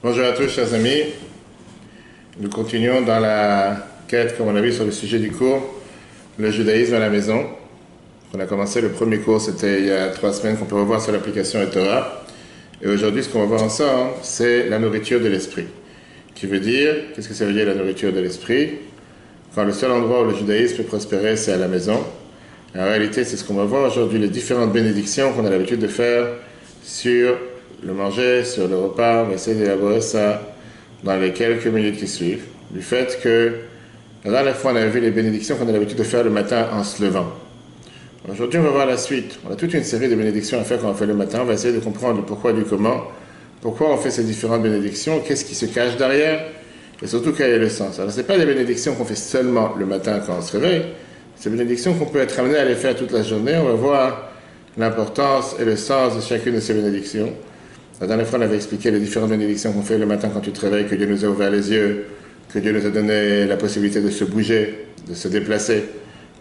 Bonjour à tous, chers amis. Nous continuons dans la quête, comme on a vu sur le sujet du cours, le judaïsme à la maison. On a commencé le premier cours, c'était il y a 3 semaines, qu'on peut revoir sur l'application Torah. Et aujourd'hui, ce qu'on va voir ensemble, c'est la nourriture de l'esprit. Qui veut dire, qu'est-ce que ça veut dire la nourriture de l'esprit? Quand le seul endroit où le judaïsme peut prospérer, c'est à la maison. En réalité, c'est ce qu'on va voir aujourd'hui, les différentes bénédictions qu'on a l'habitude de faire sur le manger, sur le repas. On va essayer d'élaborer ça dans les quelques minutes qui suivent. Du fait que, la dernière fois, on avait vu les bénédictions qu'on a l'habitude de faire le matin en se levant. Aujourd'hui, on va voir la suite. On a toute une série de bénédictions à faire quand on fait le matin. On va essayer de comprendre le pourquoi du comment. Pourquoi on fait ces différentes bénédictions, qu'est-ce qui se cache derrière, et surtout quel est le sens. Alors, ce n'est pas des bénédictions qu'on fait seulement le matin quand on se réveille. C'est des bénédictions qu'on peut être amené à les faire toute la journée. On va voir l'importance et le sens de chacune de ces bénédictions. La dernière fois, on avait expliqué les différentes bénédictions qu'on fait le matin quand tu te réveilles, que Dieu nous a ouvert les yeux, que Dieu nous a donné la possibilité de se bouger, de se déplacer.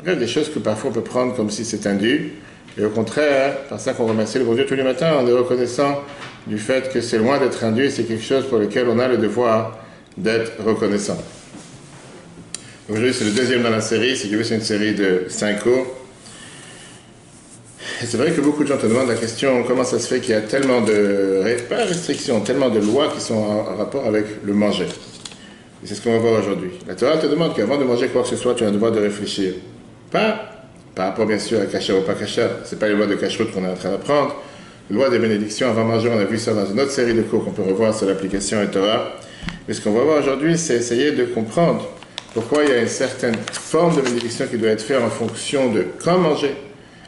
Bref, des choses que parfois on peut prendre comme si c'était indu. Et au contraire, par ça qu'on remercie le bon Dieu tous les matins, en est reconnaissant du fait que c'est loin d'être indu, c'est quelque chose pour lequel on a le devoir d'être reconnaissant. Aujourd'hui, c'est le deuxième dans la série. Si tu veux, c'est une série de 5 cours. Et c'est vrai que beaucoup de gens te demandent la question, comment ça se fait qu'il y a tellement de, pas restrictions, tellement de lois qui sont en rapport avec le manger. Et c'est ce qu'on va voir aujourd'hui. La Torah te demande qu'avant de manger quoi que ce soit, tu as le devoir de réfléchir. Pas par rapport bien sûr à kasher ou pas kasher, c'est pas les lois de kashrut qu'on est en train d'apprendre. Les lois des bénédictions avant manger, on a vu ça dans une autre série de cours qu'on peut revoir sur l'application Torah. Mais ce qu'on va voir aujourd'hui, c'est essayer de comprendre pourquoi il y a une certaine forme de bénédiction qui doit être faite en fonction de quand manger.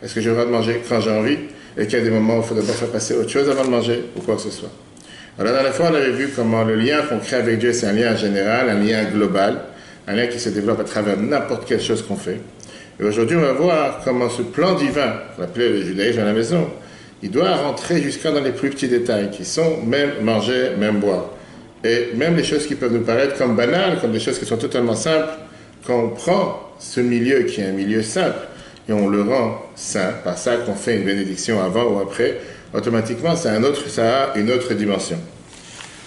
Est-ce que j'ai le droit de manger quand j'ai envie? Et qu'il y a des moments où il faut d'abord faire passer autre chose avant de manger ou quoi que ce soit. Alors, la dernière fois, on avait vu comment le lien qu'on crée avec Dieu, c'est un lien général, un lien global, un lien qui se développe à travers n'importe quelle chose qu'on fait. Et aujourd'hui, on va voir comment ce plan divin, qu'on appelait le judaïsme à la maison, il doit rentrer jusqu'à dans les plus petits détails, qui sont même manger, même boire. Et même les choses qui peuvent nous paraître comme banales, comme des choses qui sont totalement simples, quand on prend ce milieu qui est un milieu simple, et on le rend saint, par ça qu'on fait une bénédiction avant ou après, automatiquement ça a une autre dimension.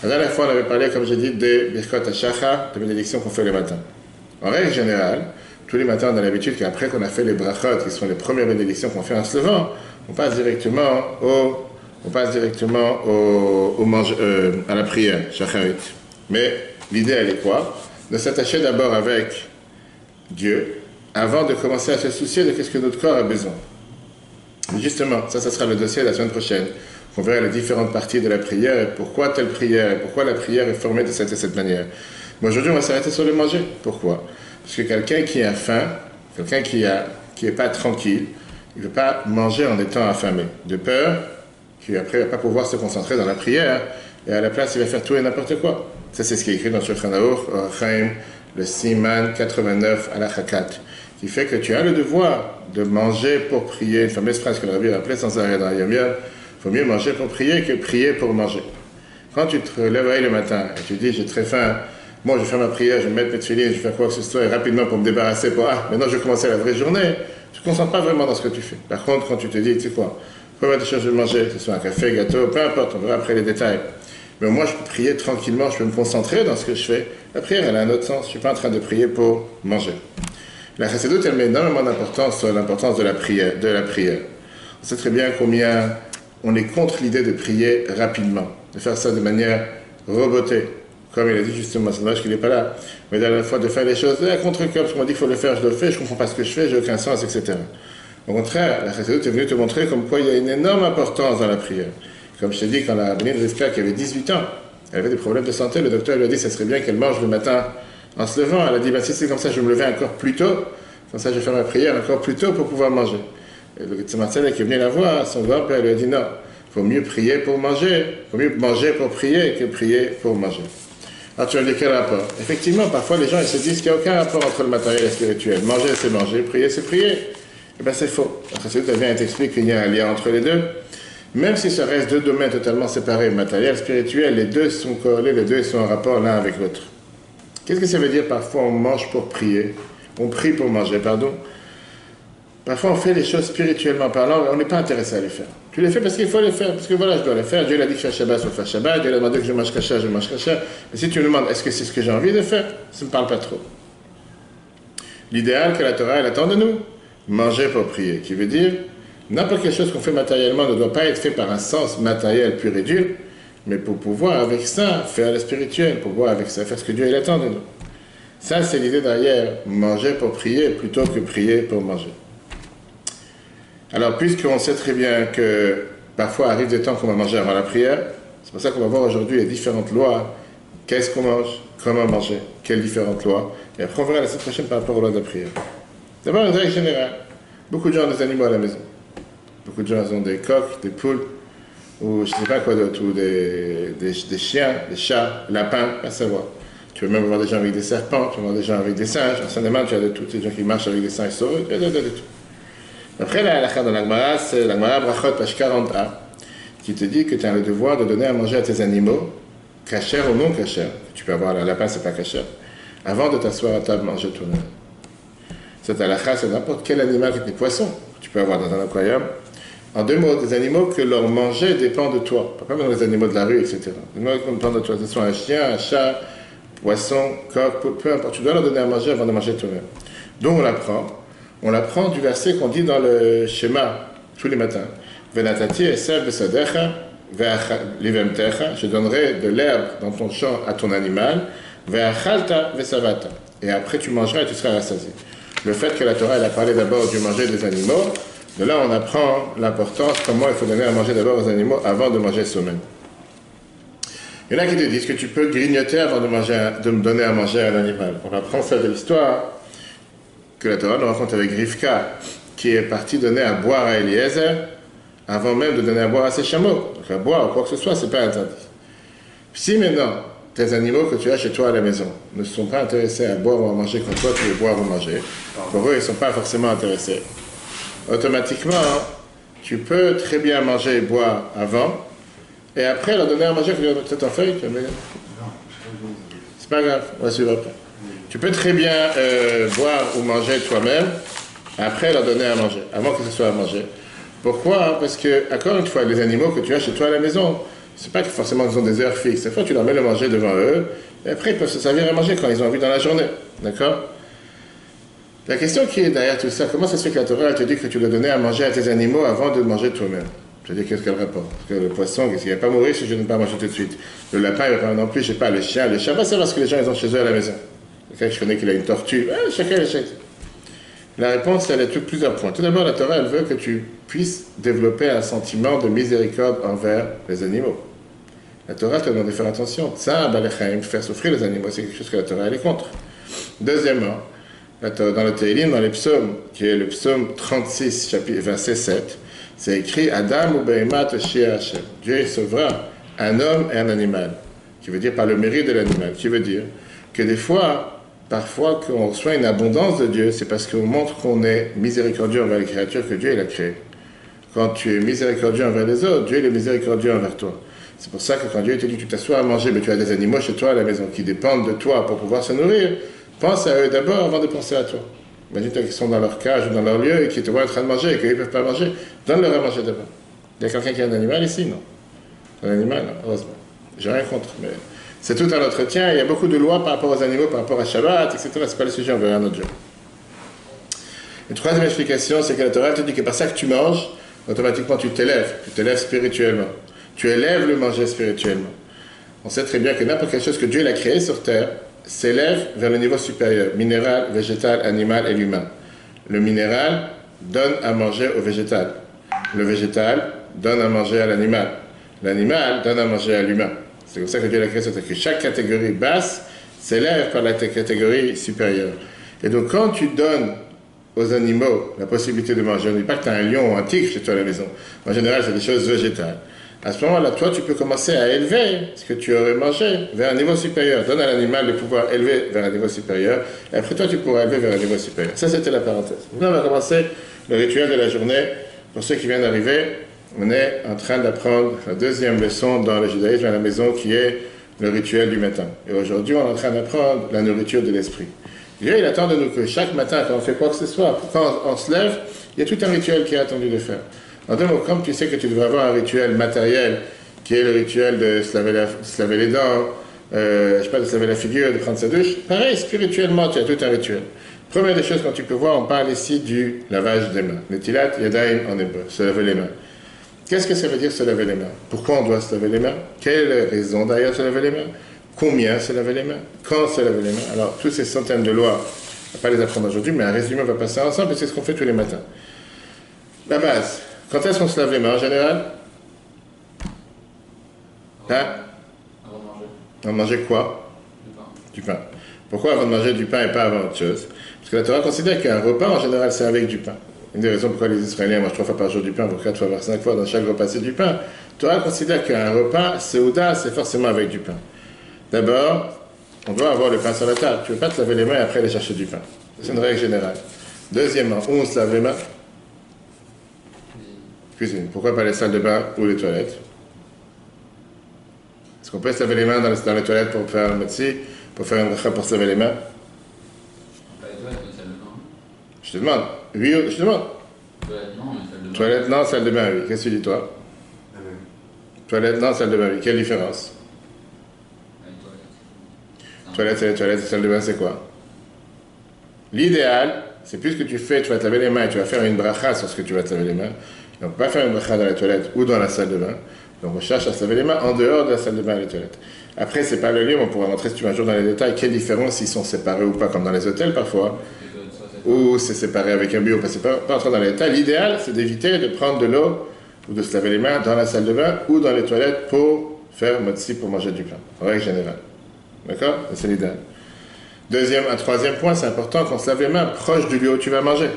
La dernière fois on avait parlé, comme j'ai dit, des birkot hashachar, de bénédictions qu'on fait le matin. En règle générale, tous les matins on a l'habitude qu'après qu'on a fait les brachot, qui sont les premières bénédictions qu'on fait en se levant, on passe directement à la prière, shacharit. Mais l'idée elle est quoi? De s'attacher d'abord avec Dieu, avant de commencer à se soucier de ce que notre corps a besoin. Justement, ça sera le dossier de la semaine prochaine. On verra les différentes parties de la prière et pourquoi telle prière, et pourquoi la prière est formée de cette et cette manière. Mais aujourd'hui, on va s'arrêter sur le manger. Pourquoi? Parce que quelqu'un qui a faim, quelqu'un qui est pas tranquille, il ne veut pas manger en étant affamé. De peur qu'après, il ne va pas pouvoir se concentrer dans la prière et à la place, il va faire tout et n'importe quoi. Ça, c'est ce qui est écrit dans Shulchan Aruch, Chaim, le Siman 89 à la Chakat, qui fait que tu as le devoir de manger pour prier. Une fameuse phrase que le Rabbi rappelait sans arrêt dans Yom Yom, il faut mieux manger pour prier que prier pour manger. Quand tu te lèves le matin et tu dis j'ai très faim, moi je vais faire ma prière, je vais mettre mes tefilines, je vais faire quoi que ce soit et rapidement pour me débarrasser, maintenant je vais commencer la vraie journée, tu ne te concentres pas vraiment dans ce que tu fais. Par contre, quand tu te dis, tu sais quoi, faut mettre des choses à manger, que ce soit un café, gâteau, peu importe, on verra après les détails. Mais moi je peux prier tranquillement, je peux me concentrer dans ce que je fais. La prière elle a un autre sens, je ne suis pas en train de prier pour manger. La Chassidut, elle met énormément d'importance sur l'importance de la prière. On sait très bien combien on est contre l'idée de prier rapidement, de faire ça de manière robotée. Comme il a dit justement, c'est dommage qu'il n'est pas là, mais à la fois de faire les choses à contre-cœur, parce qu'on m'a dit qu'il faut le faire, je le fais, je ne comprends pas ce que je fais, j'ai aucun sens, etc. Au contraire, la Chassidut est venue te montrer comme quoi il y a une énorme importance dans la prière. Comme je t'ai dit, quand la bénie de Rivka, qui avait 18 ans, elle avait des problèmes de santé, le docteur lui a dit que ça serait bien qu'elle mange le matin en se levant. Elle a dit, si c'est comme ça, je vais me lever encore plus tôt, comme ça je vais faire ma prière encore plus tôt pour pouvoir manger. Et le Tzemach Tzedek qui est venu la voir, son grand-père lui a dit, non, il faut mieux prier pour manger, il faut mieux manger pour prier que prier pour manger. Alors tu vas dire quel rapport? Effectivement, parfois les gens ils se disent qu'il n'y a aucun rapport entre le matériel et le spirituel. Manger c'est manger, prier c'est prier. Eh bien c'est faux. La Chassidut vient et t'explique qu'il y a un lien entre les deux. Même si ça reste deux domaines totalement séparés, matériel, spirituel, les deux sont corrélés, les deux sont en rapport l'un avec l'autre. Qu'est-ce que ça veut dire parfois on mange pour prier? On prie pour manger, pardon. Parfois, on fait les choses spirituellement parlant, mais on n'est pas intéressé à les faire. Tu les fais parce qu'il faut les faire, parce que voilà, je dois les faire. Dieu l'a dit que je fais Shabbat, je fais Shabbat. Dieu l'a demandé que je mange kasher, je mange kasher. Et si tu me demandes, est-ce que c'est ce que j'ai envie de faire, ça ne me parle pas trop. L'idéal que la Torah, elle attend de nous, manger pour prier, qui veut dire, n'importe quelle chose qu'on fait matériellement ne doit pas être fait par un sens matériel pur et dur, mais pour pouvoir avec ça faire le spirituel, pour pouvoir avec ça faire ce que Dieu il attend de nous. Ça, c'est l'idée derrière manger pour prier plutôt que prier pour manger. Alors, puisqu'on sait très bien que parfois arrive des temps qu'on va manger avant la prière, c'est pour ça qu'on va voir aujourd'hui les différentes lois. Qu'est-ce qu'on mange, comment manger, quelles différentes lois. Et après, on verra la semaine prochaine par rapport aux lois de la prière. D'abord, une règle générale. Beaucoup de gens ont des animaux à la maison. Beaucoup de gens ont des coqs, des poules, ou je ne sais pas quoi d'autre, ou des chiens, des chats, lapins, à savoir. Tu peux même voir des gens avec des serpents, tu peux voir des gens avec des singes. En Seine-et-Marne, tu as de tout. Des gens qui marchent avec des singes sauvés, tu as de tout. Après, la halakha dans l'Agmara, c'est l'Agmara Brachot, page 40a, qui te dit que tu as le devoir de donner à manger à tes animaux, kasher ou non kasher. Tu peux avoir un lapin, c'est pas kasher, avant de t'asseoir à table manger toi-même. Cette halakha, c'est n'importe quel animal avec des poissons que tu peux avoir dans un aquarium. En deux mots, des animaux que leur manger dépend de toi. Pas comme les animaux de la rue, etc. Des animaux qui dépendent de toi. Que ce soit un chien, un chat, poisson, coq, peu importe. Tu dois leur donner à manger avant de manger toi-même. Donc on l'apprend. On l'apprend du verset qu'on dit dans le schéma tous les matins. Venatati esav besadecha livemtecha. Je donnerai de l'herbe dans ton champ à ton animal. Ve'achalta vesavata. Et après tu mangeras et tu seras rassasié. Le fait que la Torah elle a parlé d'abord du manger des animaux, de là on apprend l'importance, comment il faut donner à manger d'abord aux animaux avant de manger soi-même. Il y en a qui te disent que tu peux grignoter avant de me donner à manger à un animal. On apprend ça de l'histoire que la Torah nous raconte avec Rivka, qui est partie donner à boire à Eliezer avant même de donner à boire à ses chameaux. Donc à boire ou quoi que ce soit, c'est pas interdit. Si maintenant, tes animaux que tu as chez toi à la maison ne sont pas intéressés à boire ou à manger comme toi tu veux boire ou manger, pour eux ils ne sont pas forcément intéressés, automatiquement tu peux très bien manger et boire avant et après leur donner à manger. C'est en feuille, c'est pas grave, on va suivre après. Tu peux très bien boire ou manger toi-même, après leur donner à manger, avant que ce soit à manger. Pourquoi? Parce que, encore une fois, les animaux que tu as chez toi à la maison, c'est pas que forcément ils ont des heures fixes. Des fois, tu leur mets le manger devant eux, et après ils peuvent se servir à manger quand ils ont envie dans la journée. D'accord? La question qui est derrière tout ça, comment ça se fait que la Torah te dit que tu dois donner à manger à tes animaux avant de manger toi-même? Je veux dire, qu'est-ce qu'elle rapporte? Parce que le poisson, qu'est-ce qu'il ne va pas mourir si je ne vais pas manger tout de suite? Le lapin, il ne va pas non plus, je sais pas, le chien va savoir ce que les gens ils ont chez eux à la maison. Quelqu'un que je connais qu'il a une tortue, chacun achète. La réponse, elle est de plusieurs points. Tout d'abord, la Torah, elle veut que tu puisses développer un sentiment de miséricorde envers les animaux. La Torah te demande de faire attention. Ça, faire souffrir les animaux, c'est quelque chose que la Torah, elle est contre. Deuxièmement, dans le Tehillim, dans les psaumes, qui est le psaume 36, chapitre, verset 7, c'est écrit Adam ou Behemat Shia Hashem. Dieu sauvera un homme et un animal, qui veut dire par le mérite de l'animal, qui veut dire que des fois, parfois, qu'on reçoit une abondance de Dieu, c'est parce qu'on montre qu'on est miséricordieux envers les créatures que Dieu il a créées. Quand tu es miséricordieux envers les autres, Dieu il est miséricordieux envers toi. C'est pour ça que quand Dieu te dit que tu t'assois à manger, mais tu as des animaux chez toi à la maison qui dépendent de toi pour pouvoir se nourrir, pense à eux d'abord avant de penser à toi. Imagine-toi qu'ils sont dans leur cage ou dans leur lieu et qu'ils te voient en train de manger et qu'ils ne peuvent pas manger. Donne-leur à manger d'abord. Il y a quelqu'un qui a un animal ici? Non. Un animal? Non, heureusement. J'ai rien contre, mais c'est tout un entretien. Il y a beaucoup de lois par rapport aux animaux, par rapport à Shabbat, etc. C'est pas le sujet, on verra un autre jour. Une troisième explication, c'est que la Torah te dit que par ça que tu manges, automatiquement tu t'élèves spirituellement. Tu élèves le manger spirituellement. On sait très bien que n'importe quelle chose que Dieu a créée sur terre s'élève vers le niveau supérieur, minéral, végétal, animal et l'humain. Le minéral donne à manger au végétal. Le végétal donne à manger à l'animal. L'animal donne à manger à l'humain. C'est comme ça que Dieu a créé sur terre, que chaque catégorie basse s'élève par la catégorie supérieure. Et donc quand tu donnes aux animaux la possibilité de manger, on ne dit pas que tu as un lion ou un tigre chez toi à la maison. En général, c'est des choses végétales. À ce moment-là, toi, tu peux commencer à élever ce que tu aurais mangé vers un niveau supérieur. Donne à l'animal de pouvoir élever vers un niveau supérieur. Et après, toi, tu pourras élever vers un niveau supérieur. Ça, c'était la parenthèse. Maintenant, on va commencer le rituel de la journée. Pour ceux qui viennent d'arriver, on est en train d'apprendre la deuxième leçon dans le judaïsme à la maison, qui est le rituel du matin. Et aujourd'hui, on est en train d'apprendre la nourriture de l'esprit. Dieu, il attend de nous que chaque matin, quand on fait quoi que ce soit, quand on se lève, il y a tout un rituel qui est attendu de faire. En deux mots, comme tu sais que tu devrais avoir un rituel matériel, qui est le rituel de se laver les dents, je sais pas, de se laver la figure, de prendre sa douche, pareil, spirituellement, tu as tout un rituel. Première des choses, quand tu peux voir, on parle ici du lavage des mains. Le tilat yadayim en hébreu, se laver les mains. Qu'est-ce que ça veut dire se laver les mains? Pourquoi on doit se laver les mains? Quelle est la raison derrière se laver les mains? Combien se laver les mains? Quand se laver les mains? Alors, toutes ces centaines de lois, on ne va pas les apprendre aujourd'hui, mais un résumé, on va passer ensemble, et c'est ce qu'on fait tous les matins. La base, quand est-ce qu'on se lave les mains en général? Hein? Avant de manger. On mangeait quoi? Du pain. Du pain. Pourquoi avant de manger du pain et pas avant autre chose? Parce que la Torah considère qu'un repas, en général, c'est avec du pain. Une des raisons pourquoi les Israéliens mangent 3 fois par jour du pain, pour 4 fois par 5 fois, dans chaque repas, c'est du pain. La Torah considère qu'un repas, Seuda, c'est forcément avec du pain. D'abord, on doit avoir le pain sur la table. Tu ne veux pas te laver les mains et après aller chercher du pain. C'est une règle générale. Deuxièmement, où on se lave les mains? Cuisine. Pourquoi pas les salles de bain ou les toilettes? Est-ce qu'on peut se laver les mains dans les toilettes pour faire un métier, pour faire une bracha pour se laver les mains? Pas les toilettes, mais salle de bain. Je te demande. Oui, je te demande. Toilettes, non, mais salle de bain. Toilette, non, salle de bain, oui. Qu'est-ce que tu dis, toi? Toilette, non, salle de bain, oui. Quelle différence? Les toilettes. Toilette, c'est les toilettes, salle de bain, c'est quoi? L'idéal, c'est plus que tu fais, tu vas te laver les mains et tu vas faire une bracha sur ce que tu vas te laver les mains. Et on ne peut pas faire une bracha dans la toilette ou dans la salle de bain. Donc on cherche à se laver les mains en dehors de la salle de bain et les toilettes. Après, c'est pas le lieu, on pourra montrer si tu veux un jour dans les détails quelle différence s'ils sont séparés ou pas, comme dans les hôtels parfois, ou c'est séparé avec un bureau, parce que c'est pas entrer dans les détails. L'idéal, c'est d'éviter de prendre de l'eau ou de se laver les mains dans la salle de bain ou dans les toilettes pour faire motzi pour manger du pain, en règle générale. D'accord? C'est l'idéal. Un troisième point, c'est important qu'on se lave les mains proche du lieu où tu vas manger.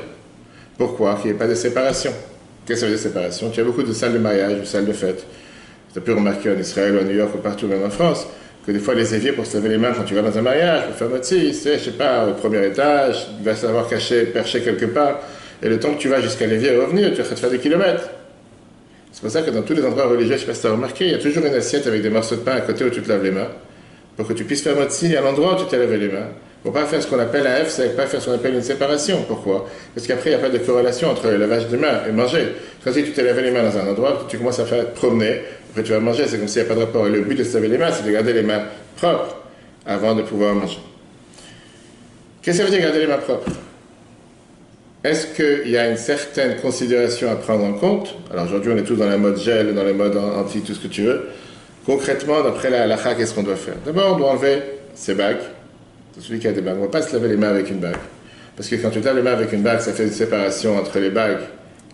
Pourquoi? Qu'il n'y ait pas de séparation. Qu'est-ce que ça veut dire séparation? Tu as beaucoup de salles de mariage ou salles de fête. Tu as pu remarquer en Israël, ou à New York, ou partout, même en France, que des fois les éviers pour se laver les mains quand tu vas dans un mariage, pour faire motzi, c'est, je sais pas, au premier étage, il va savoir perché quelque part, et le temps que tu vas jusqu'à l'évier et revenir, tu vas te faire des kilomètres. C'est pour ça que dans tous les endroits religieux, je ne sais pas si tu as remarqué, il y a toujours une assiette avec des morceaux de pain à côté où tu te laves les mains, pour que tu puisses faire motzi à l'endroit où tu t'es lavé les mains. Pour ne pas faire ce qu'on appelle un F, c'est pas faire ce qu'on appelle une séparation. Pourquoi? Parce qu'après, il n'y a pas de corrélation entre le lavage des mains et manger. Quand si tu t'es lavé les mains dans un endroit, tu commences à faire promener, après tu vas manger, c'est comme s'il n'y a pas de rapport. Et le but de se laver les mains, c'est de garder les mains propres avant de pouvoir manger. Qu'est-ce que ça veut dire garder les mains propres? Est-ce qu'il y a une certaine considération à prendre en compte? Alors aujourd'hui, on est tous dans la mode gel, dans les modes anti, tout ce que tu veux. Concrètement, d'après la halakha, qu'est-ce qu'on doit faire? D'abord, on doit enlever ses bagues. C'est celui qui a des bagues. On ne va pas se laver les mains avec une bague. Parce que quand tu te laves les mains avec une bague, ça fait une séparation entre les bagues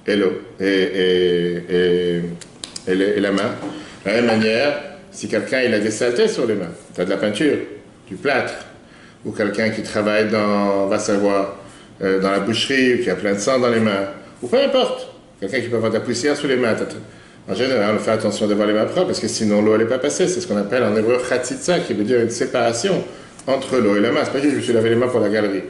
et l'eau et la main. De la même manière, si quelqu'un il a des saletés sur les mains, tu as de la peinture, du plâtre, ou quelqu'un qui travaille dans, va savoir, dans la boucherie, ou qui a plein de sang dans les mains, ou peu importe, quelqu'un qui peut avoir de la poussière sous les mains. En général, on fait attention d'avoir les mains propres, parce que sinon l'eau n'est pas passée. C'est ce qu'on appelle en hébreu chatzitza, qui veut dire une séparation entre l'eau et la main. C'est pas juste je me suis lavé les mains pour la galerie.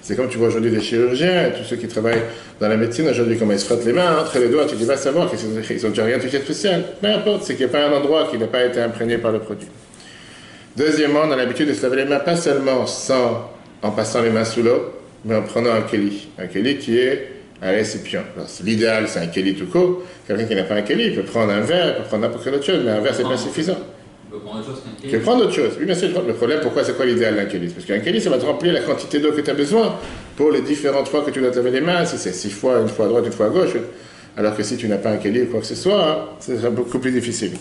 C'est comme tu vois aujourd'hui des chirurgiens, tous ceux qui travaillent dans la médecine aujourd'hui, comment ils se frottent les mains entre les doigts, tu dis, va savoir qu'ils ont déjà rien touché de spécial. Peu importe, c'est qu'il n'y a pas un endroit qui n'a pas été imprégné par le produit. Deuxièmement, on a l'habitude de se laver les mains, pas seulement en passant les mains sous l'eau, mais en prenant un keli. Un keli qui est un récipient. L'idéal, c'est un keli tout court. Quelqu'un qui n'a pas un keli, il peut prendre un verre, il peut prendre n'importe quelle autre chose, mais un verre, c'est pas suffisant. Tu peux prendre autre chose qu'un keli. Tu peux prendre autre chose. Oui, bien sûr, le problème, pourquoi, c'est quoi l'idéal d'un keli? Parce qu'un keli, ça va te remplir la quantité d'eau que tu as besoin pour les différentes fois que tu dois te laver les mains, si c'est 6 fois, une fois à droite, une fois à gauche. Alors que si tu n'as pas un keli ou quoi que ce soit, c'est beaucoup plus difficile.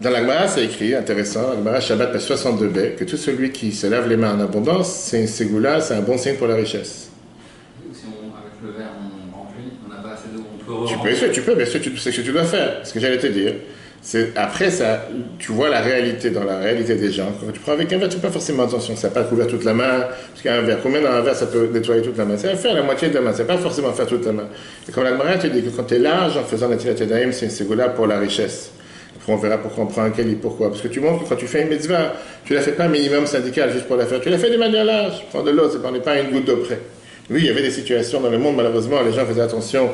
Dans la Gemara, c'est écrit, intéressant, la Gemara Shabbat page 62b, que tout celui qui se lave les mains en abondance, c'est une ségoula, c'est un bon signe pour la richesse. Si avec le verre on remplit, on n'a pas assez d'eau, on peut Tu peux, bien sûr, c'est ce que tu dois faire. Ce que j'allais te dire, c'est après ça, tu vois la réalité dans la réalité des gens. Quand tu prends avec un verre, tu ne fais pas forcément attention, ça n'a pas couvert toute la main, parce qu'un verre, combien dans un verre ça peut nettoyer toute la main? C'est faire la moitié de la main, c'est pas forcément faire toute la main. Et comme la Gemara te dit que quand tu es large en faisant la Tilat Yadayim, c'est une ségoula pour la richesse. Après, on verra pourquoi on prend un keli. Pourquoi? Parce que tu montres que quand tu fais une mitzvah, tu ne la fais pas minimum syndical juste pour la faire. Tu la fais de manière large. Prends de l'eau, on n'est pas à une goutte d'eau près. Oui, il y avait des situations dans le monde, malheureusement, les gens faisaient attention.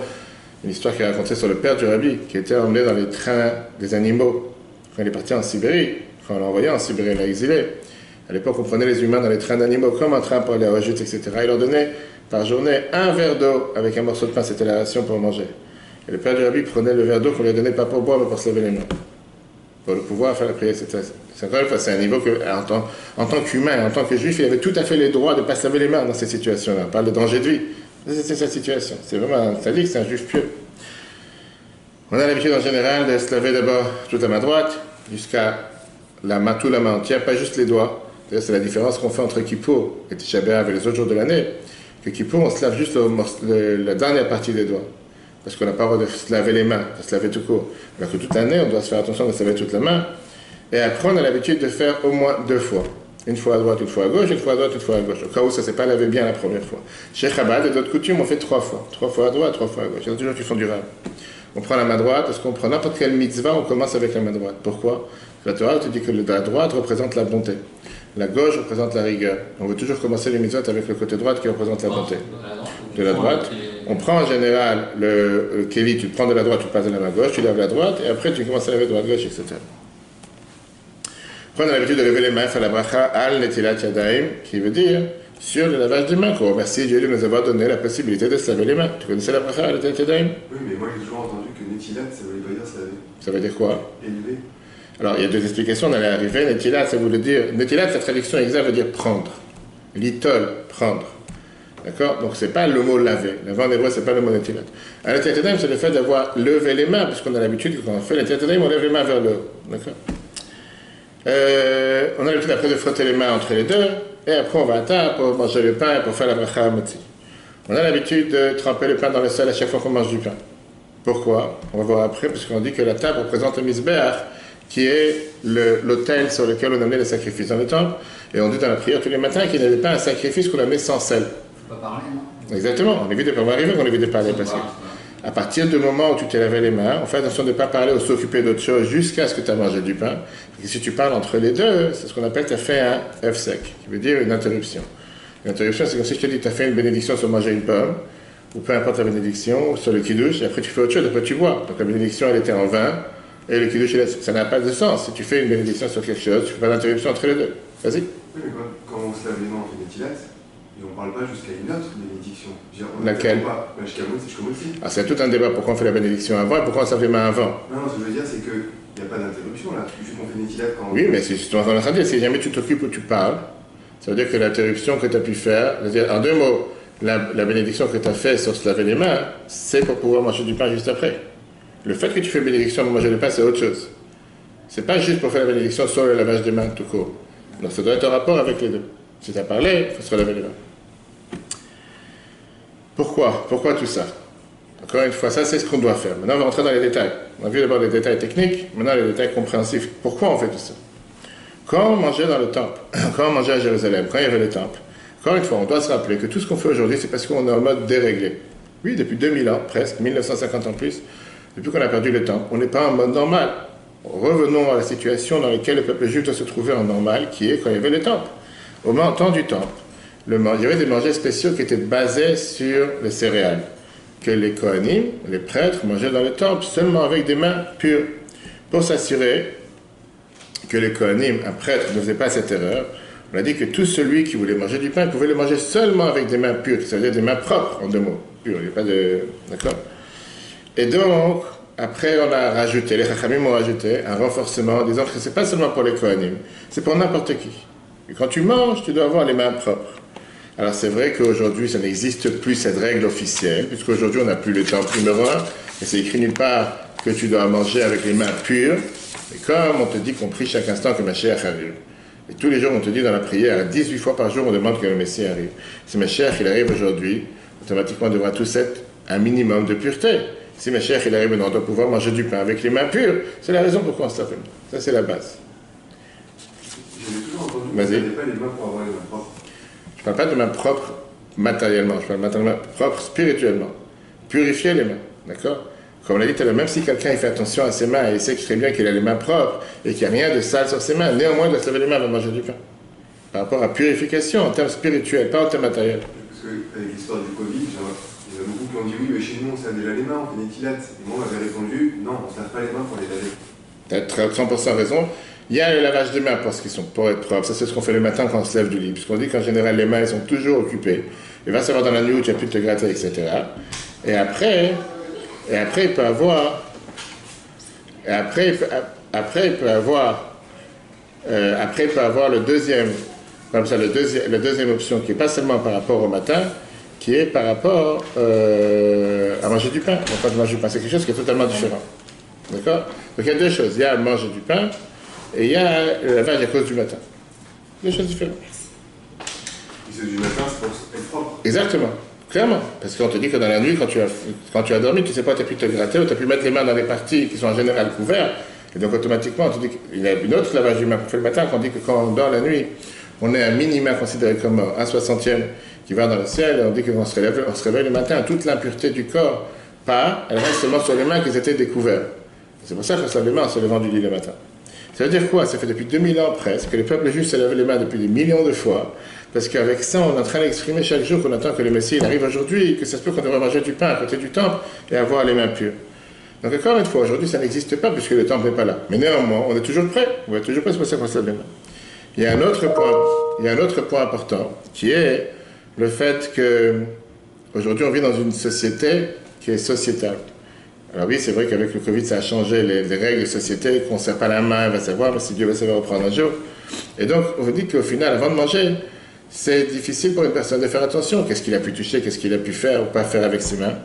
Une histoire qui est racontée sur le père du rabbi, qui était emmené dans les trains des animaux. Quand il est parti en Sibérie, quand on l'a envoyé en Sibérie, il l'a exilé. À l'époque, on prenait les humains dans les trains d'animaux comme un train pour aller aux rejutes, etc. Il leur donnait par journée un verre d'eau avec un morceau de pain, c'était la ration pour manger. Et le père du rabbi prenait le verre d'eau qu'on lui donnait pas pour boire, mais pour se laver les mains. Pour le pouvoir faire la prière, etc. C'est encore une fois, c'est un niveau que, en tant qu'humain, en tant que juif, il avait tout à fait les droits de ne pas se laver les mains dans ces situations-là. On parle de danger de vie. C'est sa situation. C'est vraiment, ça dit que c'est un juif pieux. On a l'habitude en général de se laver d'abord toute la main droite, jusqu'à toute la main entière, pas juste les doigts. C'est la différence qu'on fait entre Kippour et Tisha B'Av et les autres jours de l'année. Que Kippour, on se lave juste la dernière partie des doigts. Parce qu'on n'a pas le droit de se laver les mains, de se laver tout court. Alors que toute l'année, on doit se faire attention de se laver toute la main. Et après, on a l'habitude de faire au moins 2 fois. Une fois à droite, une fois à gauche, une fois à droite, une fois à gauche. Au cas où ça ne s'est pas lavé bien la première fois. Chez Chabad et d'autres coutumes, on fait 3 fois. 3 fois à droite, 3 fois à gauche. Il y en a toujours qui font du rab. On prend la main droite, parce qu'on prend n'importe quelle mitzvah, on commence avec la main droite. Pourquoi? La Torah te dit que la droite représente la bonté. La gauche représente la rigueur. On veut toujours commencer les mitzvot avec le côté droit qui représente la bonté. De la droite, on prend en général le kéli, tu le prends de la droite, tu passes de la main gauche, tu laves la droite, et après tu commences à laver droite-gauche, etc. Après, on a l'habitude de lever les mains, faire la bracha al netilat yadayim, qui veut dire sur le lavage des mains, qu'on remercie Dieu de nous avoir donné la possibilité de se laver les mains. Tu connaissais la bracha al netilat yadayim? Oui, mais moi j'ai toujours entendu que netilat, ça voulait pas dire se laver. Ça veut dire quoi? Élever. Alors, il y a 2 explications, on allait arriver. Netilat, ça voulait dire... Netilat, sa traduction exacte veut dire prendre. Litol, prendre. D'accord? Donc, c'est pas le mot laver. Laver en hébreu, c'est pas le mot netilat. À netilat yadayim, c'est le fait d'avoir levé les mains, puisqu'on a l'habitude, quand on fait netilat yadayim, on lève les mains vers le haut. D'accord? On a l'habitude après de frotter les mains entre les deux, et après on va à table pour manger le pain et pour faire la bracha moti. On a l'habitude de tremper le pain dans le sel à chaque fois qu'on mange du pain. Pourquoi? On va voir après, puisqu'on dit que la table représente le misbeach, qui est l'autel sur lequel on amenait les sacrifices dans le temple. Et on dit dans la prière tous les matins qu'il n'y avait pas un sacrifice qu'on amenait sans sel. Faut pas parler, non? Exactement. On évite de parler, on évite de parler. Parce que à partir du moment où tu t'es lavé les mains, on fait attention de ne pas parler ou s'occuper d'autre chose jusqu'à ce que tu as mangé du pain. Parce que si tu parles entre les deux, c'est ce qu'on appelle tu as fait un hefsek, qui veut dire une interruption. Une interruption, c'est comme si je te dis tu as fait une bénédiction sur manger une pomme, ou peu importe la bénédiction, ou sur le kiddush, et après tu fais autre chose, après tu bois. Donc la bénédiction, elle était en vin, et le kiddush, ça n'a pas de sens. Si tu fais une bénédiction sur quelque chose, tu ne fais pas d'interruption entre les deux. Vas-y. Oui, mais quand on se lave les mains, on fait netilat, et on ne parle pas jusqu'à une autre bénédiction. Laquelle? Ah, c'est tout un débat. Pourquoi on fait la bénédiction avant et pourquoi on se lave les mains avant? Non, ce que je veux dire, c'est qu'il n'y a pas d'interruption là. Juste qu'on fait netilat quand on... Oui, mais c'est justement ce qu'on est en train de dire. Si jamais tu t'occupes ou tu parles, ça veut dire que l'interruption que tu as pu faire, c'est-à-dire, en 2 mots, la bénédiction que tu as faite sur se laver les mains, c'est pour pouvoir manger du pain juste après. Le fait que tu fais bénédiction pour manger du pain, c'est autre chose. C'est pas juste pour faire la bénédiction sur le lavage des mains tout court. Donc ça doit être en rapport avec les deux. Si tu as parlé, il faut se laver les mains. Pourquoi? Pourquoi tout ça? Encore une fois, ça c'est ce qu'on doit faire. Maintenant on va rentrer dans les détails. On a vu d'abord les détails techniques, maintenant les détails compréhensifs. Pourquoi on fait tout ça? Quand on mangeait dans le temple, quand on mangeait à Jérusalem, quand il y avait le temple, encore une fois, on doit se rappeler que tout ce qu'on fait aujourd'hui, c'est parce qu'on est en mode déréglé. Oui, depuis 2000 ans, presque, 1950 ans plus, depuis qu'on a perdu le temple, on n'est pas en mode normal. Revenons à la situation dans laquelle le peuple juif doit se trouver en normal, qui est quand il y avait le temple. Au temps du temple, il y avait des mangers spéciaux qui étaient basés sur les céréales, que les Kohanim, les prêtres, mangeaient dans le temple seulement avec des mains pures, pour s'assurer que les Kohanim, un prêtre, ne faisait pas cette erreur. On a dit que tout celui qui voulait manger du pain pouvait le manger seulement avec des mains pures, ça veut dire des mains propres, en 2 mots, pures, il n'y a pas de... D'accord? Et donc, après on a rajouté, les Chachamim ont rajouté un renforcement en disant que ce n'est pas seulement pour les Kohanim, c'est pour n'importe qui. Et quand tu manges, tu dois avoir les mains propres. Alors c'est vrai qu'aujourd'hui, ça n'existe plus cette règle officielle, puisqu'aujourd'hui on n'a plus le temple numéro 1, et c'est écrit nulle part que tu dois manger avec les mains pures, et comme on te dit qu'on prie chaque instant que Mashiach arrive. Et tous les jours on te dit dans la prière, 18 fois par jour on demande que le Messie arrive. Si Mashiach il arrive aujourd'hui, automatiquement on devra tous être un minimum de pureté. Si Mashiach il arrive, on doit pouvoir manger du pain avec les mains pures. C'est la raison pourquoi on se l'appelle. Ça c'est la base. J'avais toujours entendu que vous n'avez pas les mains pour avoir les mains propres. Je ne parle pas de mains propres matériellement, je parle de mains propres spirituellement. Purifier les mains, d'accord? Comme on l'a dit tout à l'heure, même si quelqu'un il fait attention à ses mains et il sait très bien qu'il a les mains propres et qu'il n'y a rien de sale sur ses mains, néanmoins il doit se laver les mains avant de manger du pain. Par rapport à purification en termes spirituels, pas en termes matériels. Parce qu'avec l'histoire du Covid, il y en a beaucoup qui ont dit oui, mais chez nous on se lave déjà les mains, on fait netilat. Et moi on m'avait répondu non, on ne se lave pas les mains pour les laver. Tu as 100% raison. Il y a le lavage de mains pour être propre. Ça, c'est ce qu'on fait le matin quand on se lève du lit. Puisqu'on dit qu'en général, les mains, elles sont toujours occupées. Il va savoir dans la nuit où tu as pu te gratter, etc. Et après, il peut avoir... après, il peut avoir le deuxième... Comme ça, la deuxième option, qui n'est pas seulement par rapport au matin, qui est par rapport à manger du pain. Donc, quand je mange du pain, c'est quelque chose qui est totalement différent. D'accord? Donc, il y a deux choses. Il y a manger du pain et il y a le lavage à cause du matin. Deux choses différentes. Et ceux du matin, c'est pour être propre. Exactement. Clairement. Parce qu'on te dit que dans la nuit, quand tu as dormi, tu ne sais pas, tu as pu te gratter ou tu as pu mettre les mains dans les parties qui sont en général couvertes. Et donc, automatiquement, on te dit qu'il y a une autre lavage du main qu'on fait le matin, qu'on dit que quand on dort la nuit, on est un minima considéré comme mort, 1/60e qui va dans le ciel, et on dit qu'on se réveille le matin, toute l'impureté du corps part, elle reste seulement sur les mains qui étaient découvertes. C'est pour ça qu'on se lave les mains en se levant du lit le matin. Ça veut dire quoi? Ça fait depuis 2000 ans presque que le peuple juif se lave les mains depuis des millions de fois, parce qu'avec ça, on est en train d'exprimer chaque jour qu'on attend que le Messie arrive aujourd'hui, que ça se peut qu'on devrait manger du pain à côté du temple et avoir les mains pures. Donc encore une fois, aujourd'hui, ça n'existe pas puisque le temple n'est pas là. Mais néanmoins, on est toujours prêt. On est toujours prêt, c'est pour ça qu'on se lave les mains. Il y a un autre point important qui est le fait que aujourd'hui on vit dans une société qui est sociétale. Alors oui, c'est vrai qu'avec le Covid, ça a changé les règles de société, qu'on ne serre pas la main, on va savoir, mais si Dieu va savoir reprendre un jour. Et donc, on vous dit qu'au final, avant de manger, c'est difficile pour une personne de faire attention. Qu'est-ce qu'il a pu toucher, qu'est-ce qu'il a pu faire ou pas faire avec ses mains.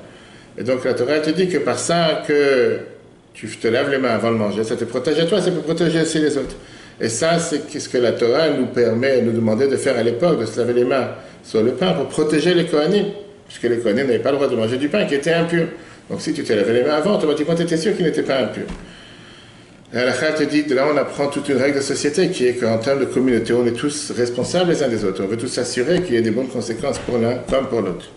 Et donc, la Torah te dit que par ça, que tu te laves les mains avant de manger, ça te protège à toi, ça peut protéger aussi les autres. Et ça, c'est ce que la Torah nous permet, nous demandait de faire à l'époque, de se laver les mains sur le pain pour protéger les Kohanim, puisque les Kohanim n'avaient pas le droit de manger du pain qui était impur. Donc si tu t'es lavé les mains avant, automatiquement tu étais sûr qu'il n'était pas impur. Et Halakha te dit, de là on apprend toute une règle de société qui est qu'en termes de communauté, on est tous responsables les uns des autres. On veut tous s'assurer qu'il y ait des bonnes conséquences pour l'un comme pour l'autre.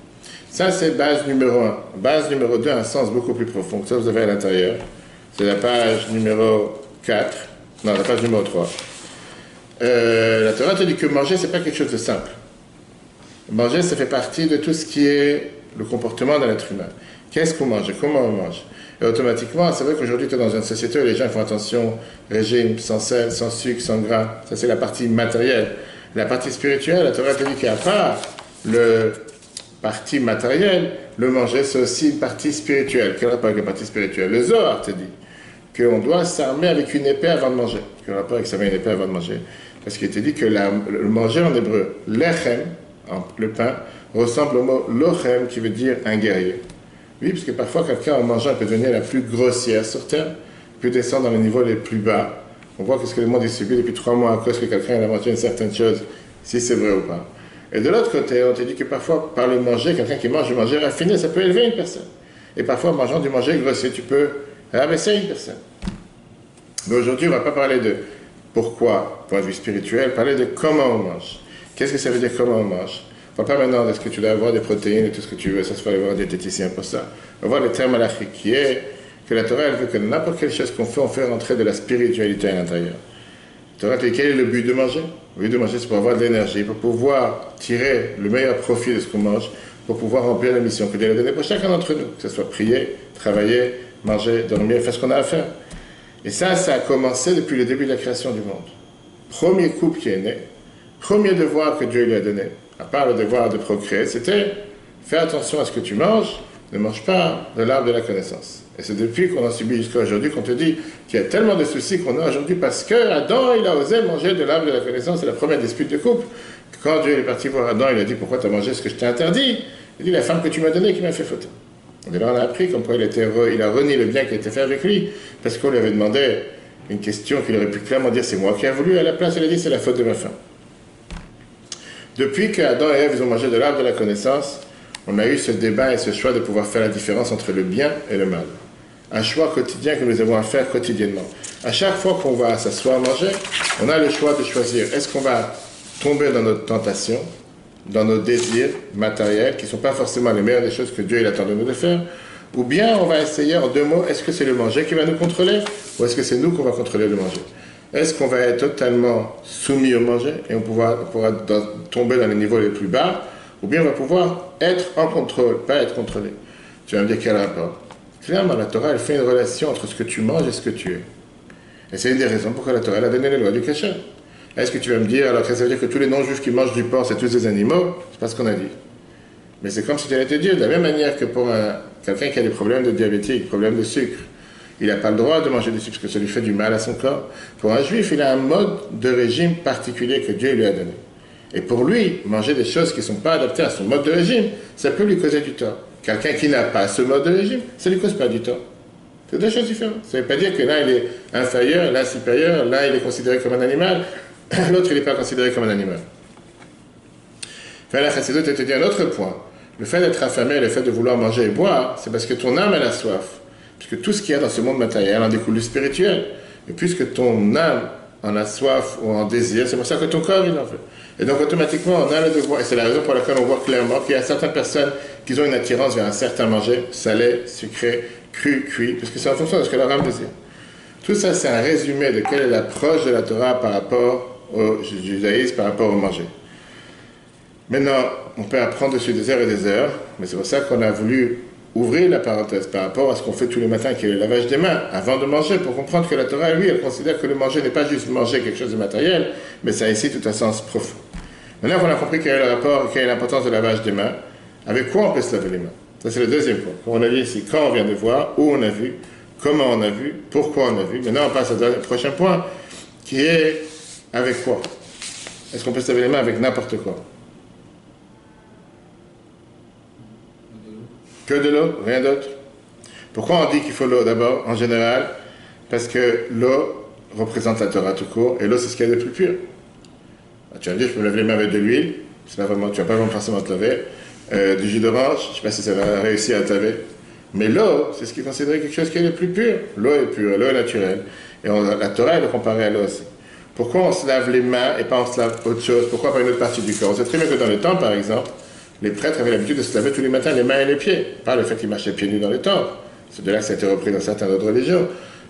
Ça, c'est base numéro 1. Base numéro 2 a un sens beaucoup plus profond. Ça, vous avez à l'intérieur. C'est la page numéro 4. Non, la page numéro 3. La Torah te dit que manger, c'est pas quelque chose de simple. Manger, ça fait partie de tout ce qui est le comportement de l'être humain. Qu'est-ce qu'on mange et comment on mange? Et automatiquement, c'est vrai qu'aujourd'hui, tu es dans une société où les gens font attention, régime, sans sel, sans sucre, sans gras. Ça, c'est la partie matérielle. La partie spirituelle, la Torah te dit qu'à part le partie matérielle, le manger, c'est aussi une partie spirituelle. Quel rapport avec la partie spirituelle? Le Zohar te dit qu'on doit s'armer avec une épée avant de manger. Quel rapport avec s'armer une épée avant de manger? Parce qu'il te dit que le manger en hébreu, lechem, le pain, ressemble au mot lochem, qui veut dire un guerrier. Oui, parce que parfois, quelqu'un en mangeant peut devenir la plus grossière sur terre, peut descendre dans les niveaux les plus bas. On voit ce que le monde est subi depuis 3 mois à cause que quelqu'un a mangé une certaine chose, si c'est vrai ou pas. Et de l'autre côté, on te dit que parfois, par le manger, quelqu'un qui mange du manger raffiné, ça peut élever une personne. Et parfois, en mangeant du manger grossier, tu peux rabaisser une personne. Mais aujourd'hui, on ne va pas parler de pourquoi, point de vue spirituel, parler de comment on mange. Qu'est-ce que ça veut dire comment on mange? On ne parle pas maintenant de ce que tu dois avoir des protéines et tout ce que tu veux, ça se fait aller voir un diététicien pour ça. On va voir le terme halachique qui est que la Torah, elle veut que n'importe quelle chose qu'on fait, on fait rentrer de la spiritualité à l'intérieur. La Torah te dit quel est le but de manger? Le but de manger, c'est pour avoir de l'énergie, pour pouvoir tirer le meilleur profit de ce qu'on mange, pour pouvoir remplir la mission que Dieu a donnée pour chacun d'entre nous, que ce soit prier, travailler, manger, dormir, faire ce qu'on a à faire. Et ça a commencé depuis le début de la création du monde. Premier couple qui est né, premier devoir que Dieu lui a donné, à part le devoir de procréer, c'était fais attention à ce que tu manges, ne mange pas de l'arbre de la connaissance. Et c'est depuis qu'on a subi jusqu'à aujourd'hui qu'on te dit qu'il y a tellement de soucis qu'on a aujourd'hui parce que Adam, il a osé manger de l'arbre de la connaissance. C'est la première dispute de couple. Quand Dieu est parti voir Adam, il a dit pourquoi tu as mangé ce que je t'ai interdit? Il dit la femme que tu m'as donnée qui m'a fait faute. Et là on a appris comme quoi il a renié le bien qui a été fait avec lui parce qu'on lui avait demandé une question qu'il aurait pu clairement dire c'est moi qui ai voulu, à la place il a dit c'est la faute de ma femme. Depuis qu'Adam et Ève ils ont mangé de l'arbre de la connaissance, on a eu ce débat et ce choix de pouvoir faire la différence entre le bien et le mal. Un choix quotidien que nous avons à faire quotidiennement. À chaque fois qu'on va s'asseoir à manger, on a le choix de choisir est-ce qu'on va tomber dans notre tentation, dans nos désirs matériels, qui ne sont pas forcément les meilleures des choses que Dieu il attend de nous de faire, ou bien on va essayer en 2 mots, est-ce que c'est le manger qui va nous contrôler, ou est-ce que c'est nous qu'on va contrôler le manger? Est-ce qu'on va être totalement soumis au manger et on pourra tomber dans les niveaux les plus bas, ou bien on va pouvoir être en contrôle, pas être contrôlé? Tu vas me dire quel rapport? Clairement, la Torah, elle fait une relation entre ce que tu manges et ce que tu es. Et c'est une des raisons pour que la Torah a donné les lois du kasher. Est-ce que tu vas me dire, alors que ça veut dire que tous les non-juifs qui mangent du porc, c'est tous des animaux? C'est pas ce qu'on a dit. Mais c'est comme si tu allais te dire, de la même manière que pour quelqu'un qui a des problèmes de diabétique, problèmes de sucre, il n'a pas le droit de manger du sucre parce que ça lui fait du mal à son corps. Pour un juif, il a un mode de régime particulier que Dieu lui a donné. Et pour lui, manger des choses qui ne sont pas adaptées à son mode de régime, ça peut lui causer du tort. Quelqu'un qui n'a pas ce mode de régime, ça ne lui cause pas du tort. C'est deux choses différentes. Ça ne veut pas dire que l'un il est inférieur, l'un supérieur, l'un il est considéré comme un animal, l'autre il n'est pas considéré comme un animal. Enfin, la chassidut te dit un autre point. Le fait d'être affamé, le fait de vouloir manger et boire, c'est parce que ton âme elle a soif. Puisque tout ce qu'il y a dans ce monde matériel en découle du spirituel. Et puisque ton âme en a soif ou en désir, c'est pour ça que ton corps il en veut. Et donc automatiquement on a le devoir, et c'est la raison pour laquelle on voit clairement qu'il y a certaines personnes qui ont une attirance vers un certain manger, salé, sucré, cru, cuit, parce que c'est en fonction de ce que leur âme désire. Tout ça c'est un résumé de quelle est l'approche de la Torah par rapport au judaïsme, par rapport au manger. Maintenant, on peut apprendre dessus des heures et des heures, mais c'est pour ça qu'on a voulu ouvrir la parenthèse par rapport à ce qu'on fait tous les matins, qui est le lavage des mains, avant de manger, pour comprendre que la Torah, lui, elle considère que le manger n'est pas juste manger quelque chose de matériel, mais ça a ici tout un sens profond. Maintenant qu'on a compris quel est le rapport, quelle est l'importance du lavage des mains, avec quoi on peut se laver les mains? Ça, c'est le deuxième point. Comme on a dit ici, quand on vient de voir, où on a vu, comment on a vu, pourquoi on a vu. Maintenant, on passe au prochain point, qui est avec quoi? Est-ce qu'on peut se laver les mains avec n'importe quoi? Que de l'eau, rien d'autre. Pourquoi on dit qu'il faut l'eau d'abord, en général? Parce que l'eau représente la Torah tout court, et l'eau c'est ce qu'il y a de plus pur. Tu vas me dire, je peux me laver les mains avec de l'huile, tu vas pas vraiment forcément te laver. Du jus d'orange, je ne sais pas si ça va réussir à te laver. Mais l'eau, c'est ce qui est considéré quelque chose qui est le plus pur. L'eau est pure, l'eau est naturelle. Et la Torah elle est comparée à l'eau aussi. Pourquoi on se lave les mains et pas on se lave autre chose? Pourquoi pas une autre partie du corps? On sait très bien que dans le temple, par exemple, les prêtres avaient l'habitude de se laver tous les matins les mains et les pieds. Pas le fait qu'ils marchaient pieds nus dans les temples. C'est de là que ça a été repris dans certaines autres religions.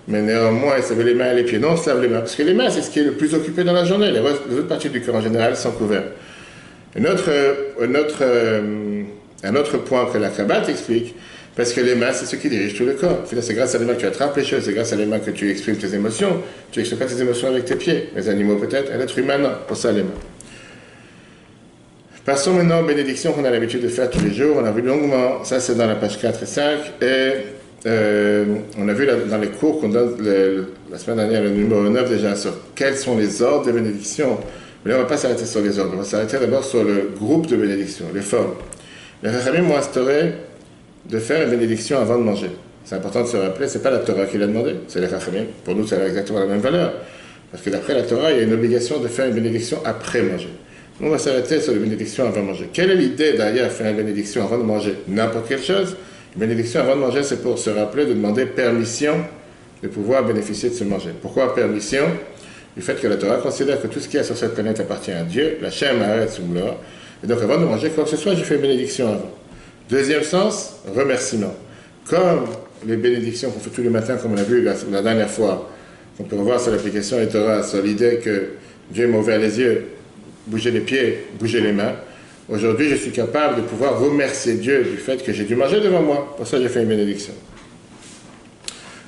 Mais néanmoins, ils se lavaient les mains et les pieds. Non, on se lave les mains. Parce que les mains, c'est ce qui est le plus occupé dans la journée. Les autres parties du corps, en général, sont couvertes. Un autre point que la Kabbalah explique, parce que les mains, c'est ce qui dirige tout le corps. C'est grâce à les mains que tu attrapes les choses, c'est grâce à les mains que tu exprimes tes émotions. Tu n'exprimes pas tes émotions avec tes pieds. Les animaux peut-être, un être humain, non. Pour ça, les mains. Passons maintenant aux bénédictions qu'on a l'habitude de faire tous les jours. On a vu longuement, ça c'est dans la page 4 et 5, et on a vu dans les cours qu'on donne la semaine dernière, le numéro 9 déjà, sur quels sont les ordres de bénédiction. Mais là, on ne va pas s'arrêter sur les ordres, on va s'arrêter d'abord sur le groupe de bénédiction, les formes. Les Chachamim m'ont instauré de faire une bénédiction avant de manger. C'est important de se rappeler, ce n'est pas la Torah qui l'a demandé, c'est les Chachamim. Pour nous, ça a exactement la même valeur. Parce que d'après la Torah, il y a une obligation de faire une bénédiction après manger. On va s'arrêter sur les bénédictions avant de manger. Quelle est l'idée derrière faire une bénédiction avant de manger n'importe quelle chose? Une bénédiction avant de manger, c'est pour se rappeler de demander permission de pouvoir bénéficier de ce manger. Pourquoi permission? Du fait que la Torah considère que tout ce qui est sur cette planète appartient à Dieu, la Shem Haaretz Umloa, et donc avant de manger quoi que ce soit, je fais une bénédiction avant. Deuxième sens, remerciement. Comme les bénédictions qu'on fait tous les matins, comme on a vu la dernière fois, qu'on peut revoir sur l'application et Torah, sur l'idée que Dieu m'a ouvert les yeux, bouger les pieds, bouger les mains. Aujourd'hui, je suis capable de pouvoir remercier Dieu du fait que j'ai dû manger devant moi. Pour ça, j'ai fait une bénédiction.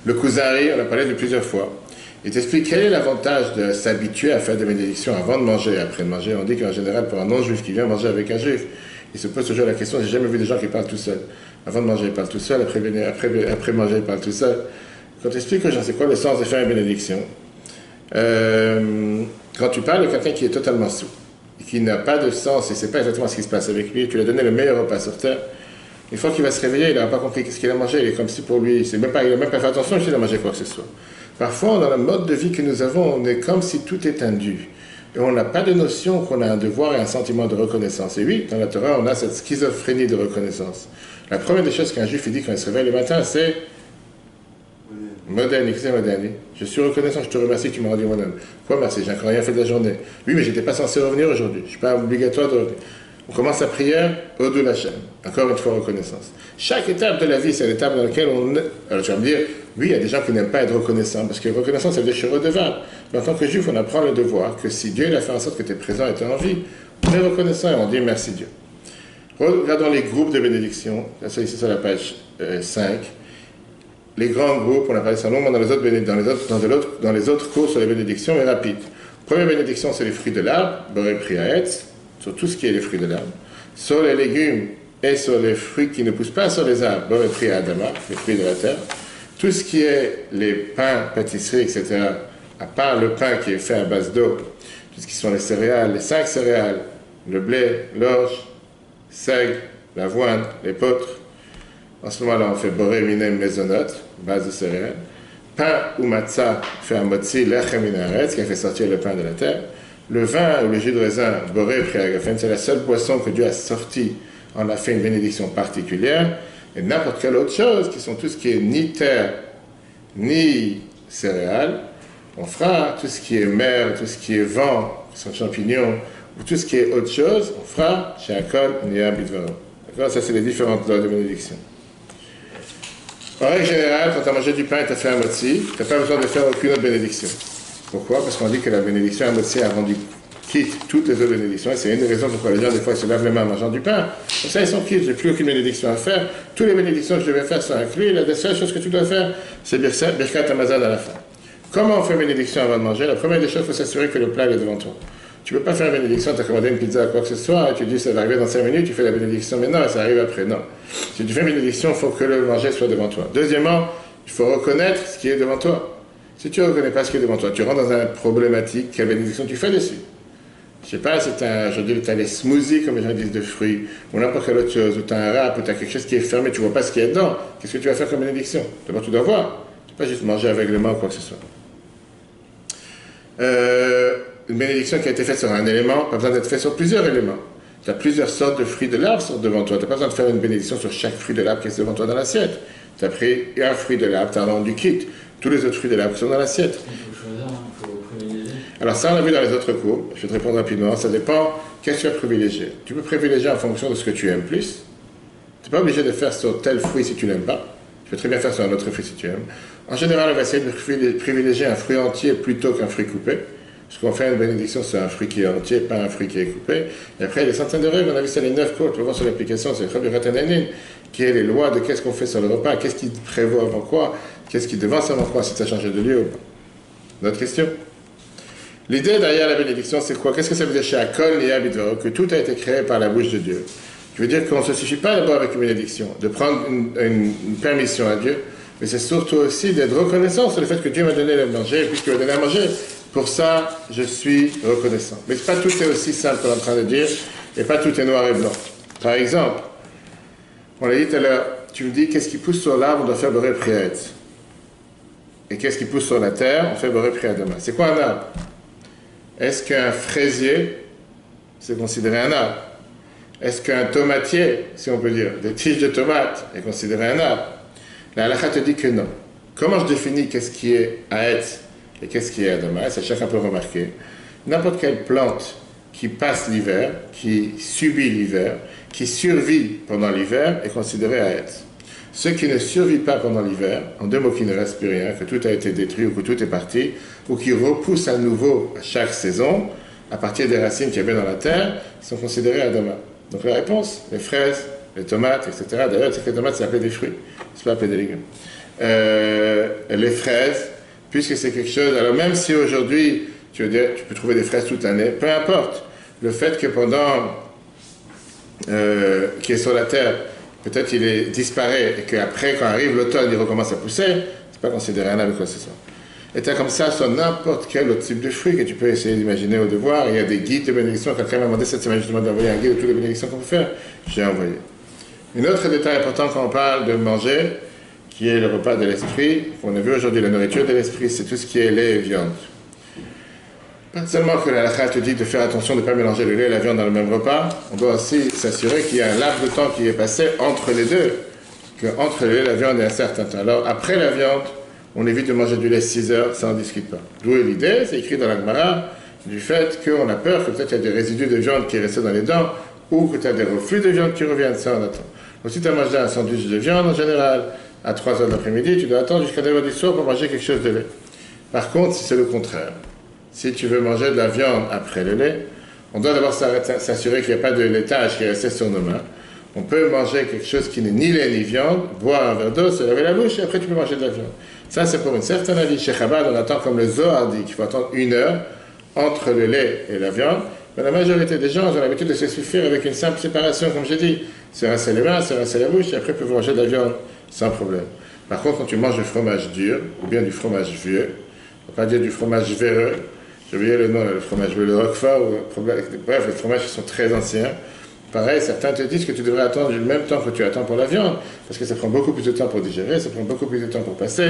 Le Kuzari, on a parlé de plusieurs fois. Il t'explique quel est l'avantage de s'habituer à faire des bénédictions avant de manger et après de manger. On dit qu'en général, pour un non-juif qui vient manger avec un juif, il se pose toujours la question, j'ai jamais vu des gens qui parlent tout seuls. Avant de manger, ils parlent tout seuls, après manger, ils parlent tout seuls. Quand tu expliques aux gens c'est quoi le sens de faire une bénédiction, quand tu parles de quelqu'un qui est totalement sourd, qui n'a pas de sens et ne sait pas exactement ce qui se passe avec lui, tu lui as donné le meilleur repas sur terre, une fois qu'il va se réveiller, il n'aura pas compris ce qu'il a mangé, il est comme si pour lui, il n'a même pas fait attention s'il a mangé quoi que ce soit. Parfois, dans le mode de vie que nous avons, on est comme si tout est indu. Et on n'a pas de notion qu'on a un devoir et un sentiment de reconnaissance. Et oui, dans la Torah, on a cette schizophrénie de reconnaissance. La première des choses qu'un juif dit quand il se réveille le matin, c'est Modène, c'est Modène. Je suis reconnaissant, je te remercie que tu m'as rendu mon âme. Quoi, merci, j'ai encore rien fait de la journée. Oui, mais j'étais pas censé revenir aujourd'hui. Je suis pas obligatoire de revenir. On commence la prière au de la chaîne. Encore une fois, reconnaissance. Chaque étape de la vie, c'est l'étape dans laquelle on... Alors tu vas me dire, oui, il y a des gens qui n'aiment pas être reconnaissants, parce que reconnaissance, ça veut dire je suis redevable. Mais en tant que juif, on apprend le devoir que si Dieu il a fait en sorte que tu es présent et tu es en vie, on est reconnaissant et on dit merci Dieu. Regardons les groupes de bénédictions. Ça, ici sur la page 5. les grands groupes, on a parlé ça longuement dans les autres cours sur les bénédictions, mais rapide. Première bénédiction, c'est les fruits de l'arbre, Boré Priaetz, sur tout ce qui est les fruits de l'arbre. Sur les légumes et sur les fruits qui ne poussent pas sur les arbres, Boré Priadama, les fruits de la terre. Tout ce qui est les pains, pâtisseries, etc., à part le pain qui est fait à base d'eau, tout ce qui sont les céréales, les 5 céréales, le blé, l'orge, seigle, l'avoine, l'épeautre. En ce moment-là, on fait boré minem mezonot, base de céréales. Pain ou matzah fait un motzi, lechem minaretz, qui a fait sortir le pain de la terre. Le vin ou le jus de raisin, boré priagafen, c'est la seule boisson que Dieu a sortie, en a fait une bénédiction particulière. Et n'importe quelle autre chose, qui sont tout ce qui est ni terre, ni céréales, on fera tout ce qui est mer, tout ce qui est vent, qui sont champignons, ou tout ce qui est autre chose, on fera chez Akol, Nia, Bidvaro. D'accord? Ça, c'est les différentes lois de bénédiction. En règle générale, quand tu as mangé du pain et tu as fait un motzi, tu n'as pas besoin de faire aucune autre bénédiction. Pourquoi? Parce qu'on dit que la bénédiction à motzi a rendu quitte toutes les autres bénédictions. Et c'est une des raisons pourquoi les gens, des fois, ils se lavent les mains en mangeant du pain. Comme ça, ils sont quittes. Je n'ai plus aucune bénédiction à faire. Toutes les bénédictions que je devais faire sont incluses. La seule chose que tu dois faire, c'est Birkat Hamazon à la fin. Comment on fait bénédiction avant de manger? La première des choses, il faut s'assurer que le plat est devant toi. Tu ne peux pas faire une bénédiction, tu as commandé une pizza à quoi que ce soit, et tu dis ça va arriver dans 5 minutes, tu fais la bénédiction maintenant et ça arrive après. Non. Si tu fais une bénédiction, il faut que le manger soit devant toi. Deuxièmement, il faut reconnaître ce qui est devant toi. Si tu ne reconnais pas ce qui est devant toi, tu rentres dans une problématique, quelle bénédiction tu fais dessus? Je ne sais pas si aujourd'hui tu as les smoothies, comme les gens disent, de fruits, ou n'importe quelle autre chose, ou tu as un wrap, ou tu as quelque chose qui est fermé, tu ne vois pas ce qu'il y a dedans. Qu'est-ce que tu vas faire comme bénédiction? D'abord, tu dois voir. Tu ne peux pas juste manger aveuglément ou quoi que ce soit. Une bénédiction qui a été faite sur un élément, pas besoin d'être faite sur plusieurs éléments. Tu as plusieurs sortes de fruits de l'arbre devant toi. Tu n'as pas besoin de faire une bénédiction sur chaque fruit de l'arbre qui est devant toi dans l'assiette. Tu as pris un fruit de l'arbre, tu as rendu quitte tous les autres fruits de l'arbre qui sont dans l'assiette. Il faut choisir, il faut privilégier. Alors ça, on l'a vu dans les autres cours. Je vais te répondre rapidement. Ça dépend qu'est-ce que tu vas privilégier. Tu peux privilégier en fonction de ce que tu aimes plus. Tu n'es pas obligé de faire sur tel fruit si tu n'aimes pas. Tu peux très bien faire sur un autre fruit si tu aimes. En général, on va essayer de privilégier un fruit entier plutôt qu'un fruit coupé. Parce qu'on fait une bénédiction sur un fruit qui est entier, pas un fruit qui est coupé. Et après, il y a des centaines de règles. On a vu ça les 9 cours. Tu peux voir sur l'application, c'est Chavirat Hananin, qui est les lois de qu'est-ce qu'on fait sur le repas, qu'est-ce qui prévaut avant quoi, qu'est-ce qui devance avant quoi, si ça a changé de lieu ou pas. D'autres questions? L'idée derrière la bénédiction, c'est quoi? Qu'est-ce que ça veut dire chez Akol et Abidvaro? Que tout a été créé par la bouche de Dieu. Je veux dire qu'on ne se suffit pas d'abord avec une bénédiction, de prendre une permission à Dieu, mais c'est surtout aussi d'être reconnaissant sur le fait que Dieu m'a donné à manger, et puisqu'il m'a donné à manger, pour ça, je suis reconnaissant. Mais pas tout est aussi simple qu'on est en train de dire, et pas tout est noir et blanc. Par exemple, on l'a dit tout à l'heure, tu me dis qu'est-ce qui pousse sur l'arbre, on doit faire boré priaetz. Et qu'est-ce qui pousse sur la terre, on fait boré priadama. C'est quoi un arbre? Est-ce qu'un fraisier, c'est considéré un arbre? Est-ce qu'un tomatier, si on peut dire, des tiges de tomates, est considéré un arbre? La halakha te dit que non. Comment je définis qu'est-ce qui est aetz et qu'est-ce qui est adama? Ça, chacun peut remarquer. N'importe quelle plante qui passe l'hiver, qui subit l'hiver, qui survit pendant l'hiver, est considérée aetz. Ce qui ne survit pas pendant l'hiver, en deux mots qui ne restent plus rien, que tout a été détruit ou que tout est parti, ou qui repousse à nouveau à chaque saison, à partir des racines qu'il y avait dans la terre, sont considérées adama. Donc la réponse, les fraises, les tomates, etc. D'ailleurs, tu sais que les tomates, c'est appelé des fruits, c'est pas appelé des légumes. Les fraises, puisque c'est quelque chose... Alors même si aujourd'hui, tu veux dire, tu peux trouver des fraises toute l'année, peu importe. Le fait que pendant... qui est sur la terre, peut-être il disparaît, et qu'après, quand arrive l'automne, il recommence à pousser, c'est pas considéré un arbre ou quoi que ce soit. Et tu as comme ça sur n'importe quel autre type de fruit que tu peux essayer d'imaginer au devoir. Il y a des guides de bénédiction. Quelqu'un m'a demandé cette semaine justement d'envoyer un guide de toutes les bénédictions qu'on peut faire. J'ai envoyé. Un autre détail important quand on parle de manger, qui est le repas de l'esprit. On a vu aujourd'hui la nourriture de l'esprit, c'est tout ce qui est lait et viande. Pas seulement que la halakha te dit de faire attention de ne pas mélanger le lait et la viande dans le même repas, on doit aussi s'assurer qu'il y a un laps de temps qui est passé entre les deux, qu'entre le lait et la viande il y a un certain temps. Alors après la viande, on évite de manger du lait 6 heures, ça on ne discute pas. D'où est l'idée, c'est écrit dans la Gemara, du fait qu'on a peur que peut-être il y a des résidus de viande qui restent dans les dents, ou que tu as des reflux de viande qui reviennent, ça on attend. Donc si tu as mangé un sandwich de viande en général, à 3 heures de l'après-midi, tu dois attendre jusqu'à 9 heures du soir pour manger quelque chose de lait. Par contre, si c'est le contraire, si tu veux manger de la viande après le lait, on doit d'abord s'assurer qu'il n'y a pas de laitage qui est resté sur nos mains. On peut manger quelque chose qui n'est ni lait ni viande, boire un verre d'eau, se laver la bouche, et après tu peux manger de la viande. Ça, c'est pour une certaine avis. Chez Chabad, on attend comme le Zohar dit qu'il faut attendre 1 heure entre le lait et la viande. Mais la majorité des gens ont l'habitude de se suffire avec une simple séparation, comme j'ai dit. Se rincer les mains, se rincer la bouche, et après, ils peuvent manger de la viande sans problème. Par contre, quand tu manges du fromage dur, ou bien du fromage vieux, on ne va pas dire du fromage véreux, j'ai oublié le nom, là, le fromage vieux, le Roquefort, bref, les fromages qui sont très anciens. Pareil, certains te disent que tu devrais attendre le même temps que tu attends pour la viande, parce que ça prend beaucoup plus de temps pour digérer, ça prend beaucoup plus de temps pour passer.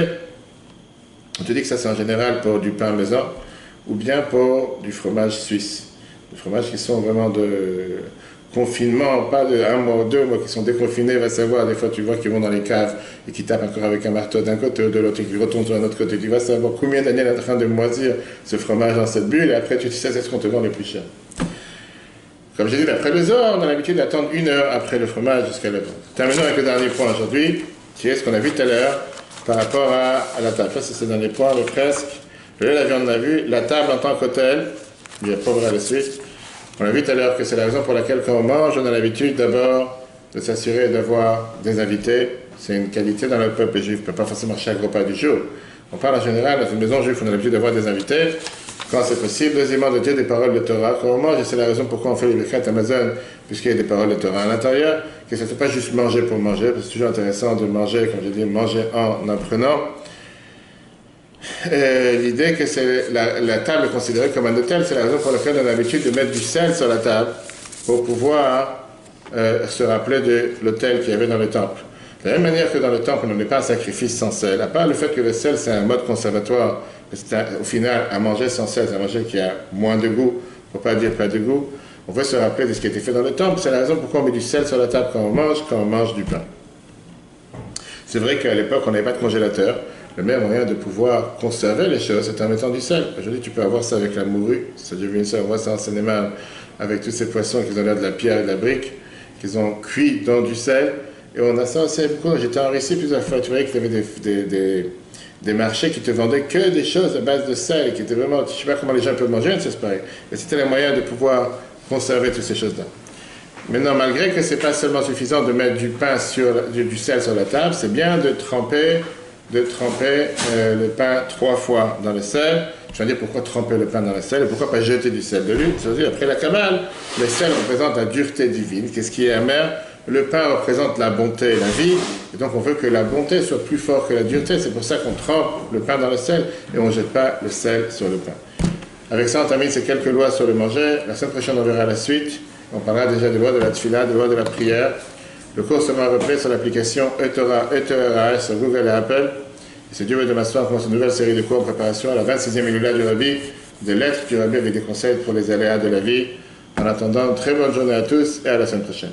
On te dit que ça, c'est en général pour du pain maison, ou bien pour du fromage suisse. Des fromages qui sont vraiment de confinement, pas de 1 mois ou 2 mois, qui sont déconfinés, va savoir, des fois tu vois qu'ils vont dans les caves et qui tapent encore avec un marteau d'un côté ou de l'autre et qui retournent sur un autre côté. Tu vas savoir combien d'années il est en train de moisir ce fromage dans cette bulle et après tu sais c'est ce qu'on te vend le plus cher. Comme j'ai dit, d'après le Zohar, on a l'habitude d'attendre 1 heure après le fromage jusqu'à la vente. Terminons avec le dernier point aujourd'hui, qui est ce qu'on a vu tout à l'heure par rapport à la table. Ça, c'est ce dernier point, le presque. Le lait, la viande, on a vu. La table en tant qu'hôtel, il y a pas vrai à la suite. On a vu tout à l'heure que c'est la raison pour laquelle quand on mange, on a l'habitude d'abord de s'assurer d'avoir des invités. C'est une qualité dans le peuple juif. On ne peut pas forcément chaque repas du jour. On parle en général, dans une maison juive, on a l'habitude d'avoir des invités. Quand c'est possible. Deuxièmement, de dire des paroles de Torah. Quand on mange, et c'est la raison pourquoi on fait les Birkat Amazon, puisqu'il y a des paroles de Torah à l'intérieur, que ce ne soit pas juste manger pour manger, parce que c'est toujours intéressant de manger, comme je dis, manger en apprenant. L'idée que c'est la table est considérée comme un hôtel, c'est la raison pour laquelle on a l'habitude de mettre du sel sur la table pour pouvoir se rappeler de l'autel qu'il y avait dans le temple. De la même manière que dans le temple, on n'est pas un sacrifice sans sel, à part le fait que le sel, c'est un mode conservatoire, c'est au final, à manger sans sel, c'est un manger qui a moins de goût, pour ne pas dire pas de goût. On veut se rappeler de ce qui a été fait dans le temple, c'est la raison pourquoi on met du sel sur la table quand on mange du pain. C'est vrai qu'à l'époque, on n'avait pas de congélateur. Le meilleur moyen de pouvoir conserver les choses, c'est en mettant du sel. Aujourd'hui, tu peux avoir ça avec la morue. Ça, j'ai vu une fois, on voit ça en cinéma, avec tous ces poissons qui ont l'air de la pierre et de la brique, qu'ils ont cuit dans du sel. Et on a ça aussi beaucoup. J'étais en Russie plusieurs fois, tu voyais qu'il y avait des marchés qui te vendaient que des choses à base de sel, et qui étaient vraiment, je ne sais pas comment les gens peuvent manger, c'est pareil. Mais c'était le moyen de pouvoir conserver toutes ces choses-là. Maintenant, malgré que ce n'est pas seulement suffisant de mettre du sel sur la table, c'est bien de tremper le pain 3 fois dans le sel. Je vais dire pourquoi tremper le pain dans le sel et pourquoi pas jeter du sel de l'huile. C'est-à-dire, après la Kabbale, le sel représente la dureté divine. Qu'est-ce qui est amer? Le pain représente la bonté et la vie. Et donc on veut que la bonté soit plus forte que la dureté. C'est pour ça qu'on trempe le pain dans le sel et on ne jette pas le sel sur le pain. Avec ça, on termine ces quelques lois sur le manger. La semaine prochaine, on verra la suite. On parlera déjà des lois de la tefila, des lois de la prière. Le cours sera repris sur l'application eTorah, eTorah sur Google et Apple. Et c'est Dieu veut de m'asseoir, on commence une nouvelle série de cours en préparation à la 26e Ilula du Rabbi, des lettres du Rabbi avec des conseils pour les aléas de la vie. En attendant, très bonne journée à tous et à la semaine prochaine.